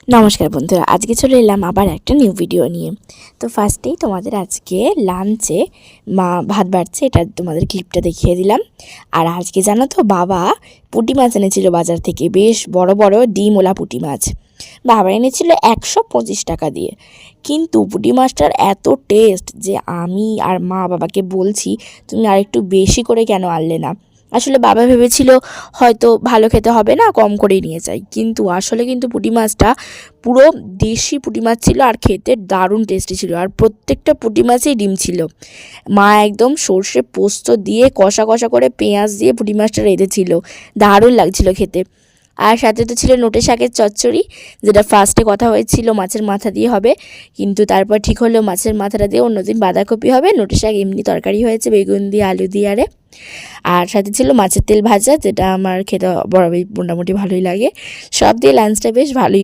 নমস্কার বন্ধুরা, আজকে চলে এলাম আবার একটা নিউ ভিডিও নিয়ে। তো ফার্স্টেই তোমাদের আজকে লাঞ্চে মা ভাত বাড়ছে, এটা তোমাদের ক্লিপটা দেখিয়ে দিলাম। আর আজকে জানো তো, বাবা পুঁটি মাছ এনেছিল বাজার থেকে, বেশ বড় বড় ডিমওয়ালা পুঁটি মাছ। বাবা এনেছিল 125 টাকা দিয়ে। কিন্তু পুঁটি মাছটার এত টেস্ট যে আমি আর মা বাবাকে বলছি, তুমি আর একটু বেশি করে কেন আনলে না। আসলে বাবা ভেবেছিল হয়তো ভালো খেতে হবে না, কম করেই নিয়ে যাই। কিন্তু আসলে পুঁটি মাছটা পুরো দেশি পুঁটি মাছ ছিল, আর খেতে দারুণ টেস্টি ছিল। আর প্রত্যেকটা পুঁটি মাছেই ডিম ছিল। মা একদম সর্ষে পোস্ত দিয়ে কষা কষা করে পেঁয়াজ দিয়ে পুঁটি মাছটা রেঁধেছিল, দারুণ লাগছিল খেতে। আর সাথে তো ছিল নোটে শাকের চচ্চড়ি, যেটা ফার্স্টে কথা হয়েছিল মাছের মাথা দিয়ে হবে, কিন্তু তারপর ঠিক হলো মাছের মাথাটা দিয়ে অন্যদিন বাঁধাকপি হবে। নোটে শাক এমনি তরকারি হয়েছে বেগুন দিয়ে আলু দিয়ে। আর সাথে ছিল মাছের তেল ভাজা, যেটা আমার খেতে বরাবরই মোটামুটি ভালোই লাগে। সব দিয়ে লাঞ্চটা বেশ ভালোই